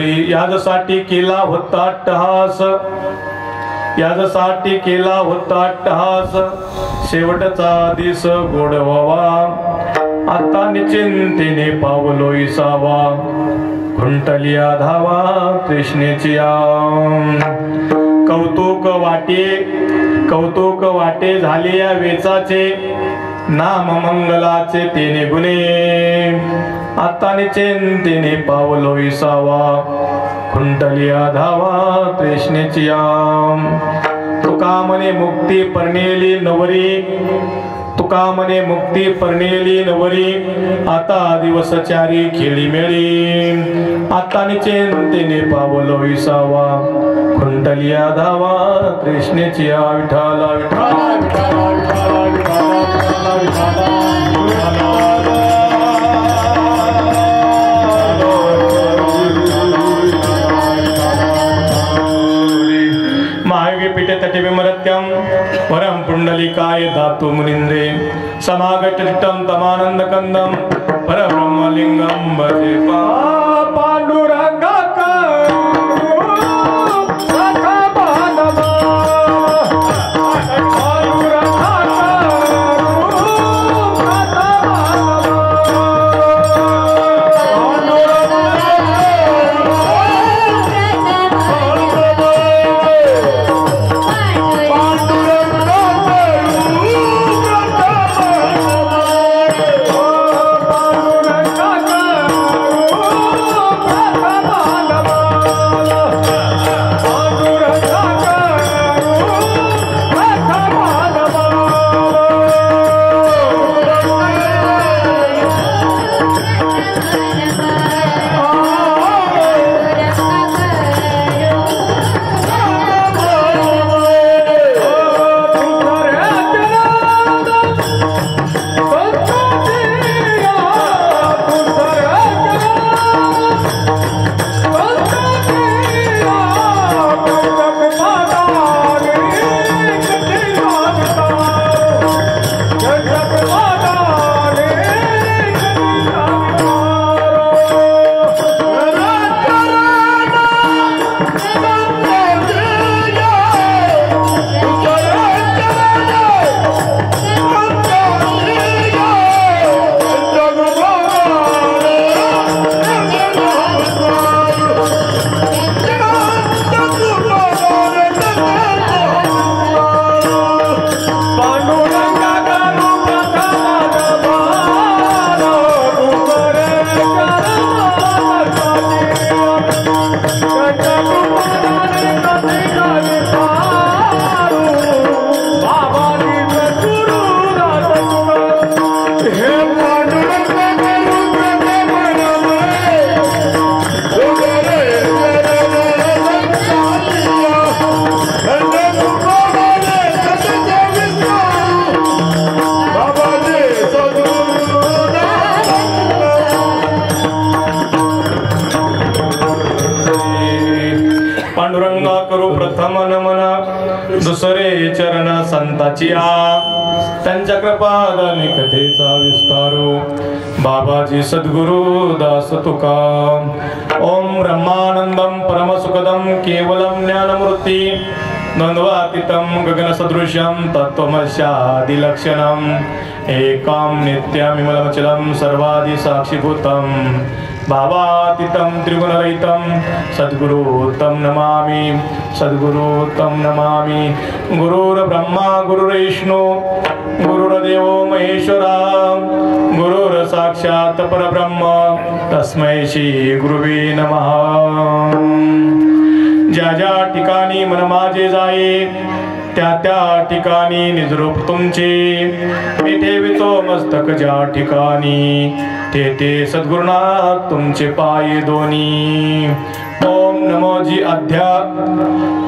नवरी याजसाठी केला होता अट्टहास, याजसाठी केला होता अट्टहास, शेवटचा दिस गोड व्हावा, आता निश्चिंतेने पावलो इसावा, खुंटलिया धावा तृष्णेची कौतुक वाटे झाले या वेचाचे, नाम मंगलाचे तेने गुणे, आता निश्चिंतेने पावलो इसावा, खुंटलिया धावा तृष्णेची तुका म्हणे मुक्ती परनेली नवरी, तुका म्हणे मुक्ती परनेली नवरी, आता दिवसचारी खेळी मेळी, आता निश्चिंतेने पावलो विसावा, खुंटलिया धावा कृष्णेची विठाला विठाला विठाला विठाला विठाला विठाला पीठे तटे विमरत्यं वरं पुंडलिकाय धातु मुनीन्द्रे, समागतम तमानंद कंदम परब्रह्मलिंगम भजे पांडुरंगा दुसरे चरण संताची त्यांच्या कृपादानी कथेचा विस्तारो, बाबाजी सद्गुरु दास तुका। ओम ब्रह्मानंदम परमसुखदम केवलम ज्ञानमूर्ति, द्वंद्वातीतं गगनसदृशं तत्त्वमस्यादिलक्षणम्, एकं नित्यमिमलमचलं सर्वादिसाक्षिभूतं, भावातीतं त्रिगुणरहितं सद्गुरुतं नमामि, सद्गुरुतं नमामि। गुरुर्ब्रह्मा गुरुर्विष्णु गुरुर्देवो महेश्वरा, गुरुर्साक्षात् परब्रह्म तस्मै श्री गुरुवे नमः। ज्या ज्या ठिकाणी मन माझे जाई, त्या त्या ठिकाणी निजरूप तुमचे, मी ठेवितो मस्तक ज्या ठिकाणी, ते ते सद्गुरुनाथ तुमचे पाय दोन्ही। ओम नमो जी अध्या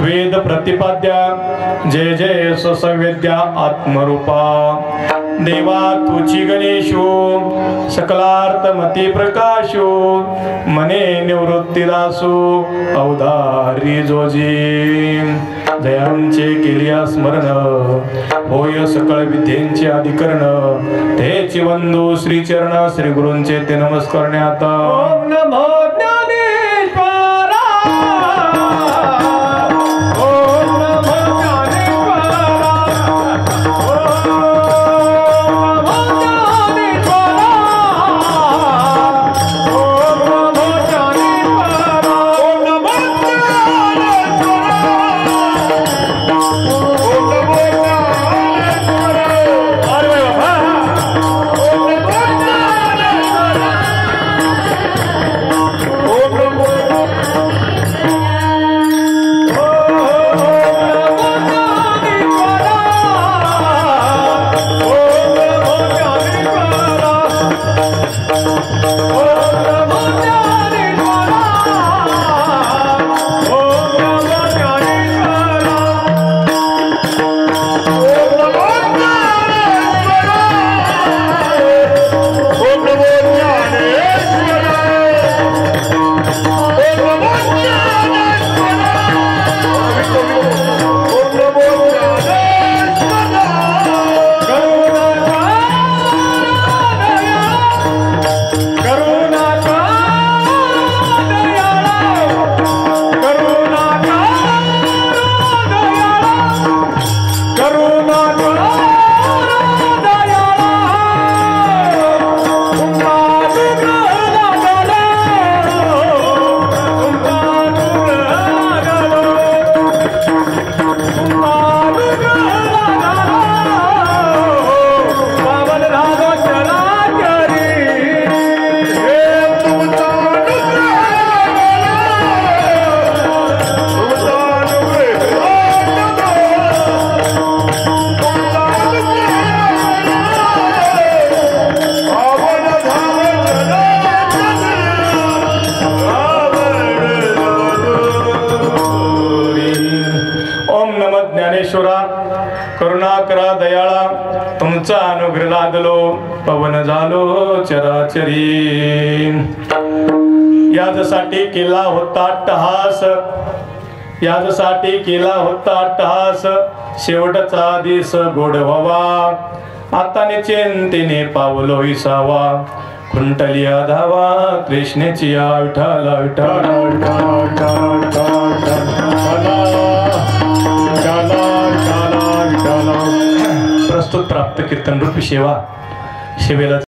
वेद प्रतिपाद्या, जय जय स्वसंवेद्या आत्मरूपा, देवा तुची गणेशो सकलार्थमती प्रकाशो, मने निवृत्तीदासो अवधारी जोजी। जयांचे केलिया स्मरण, होय सकळ विद्येंचे अधिकरण, तेची वंदू श्री चरण श्री गुरूंचे ते नमस्कारणे आता। ओम नमो ज्ञानेश्वराय, ज्ञानेश्वरा करुणा करा दयाळा तुमचा अनुग्रह लादलो पवन झालो चराचरी यासाठी केला होता अट्टहास यासाठी केला होता अट्टहास शेवटचा दिस गोड व्हावा आता चिंतेने पावलो विसावा खुंटलिया धावा कृष्णेची विठाला विठाला प्रस्तुत प्राप्त कीर्तन रूपी सेवा सेवेला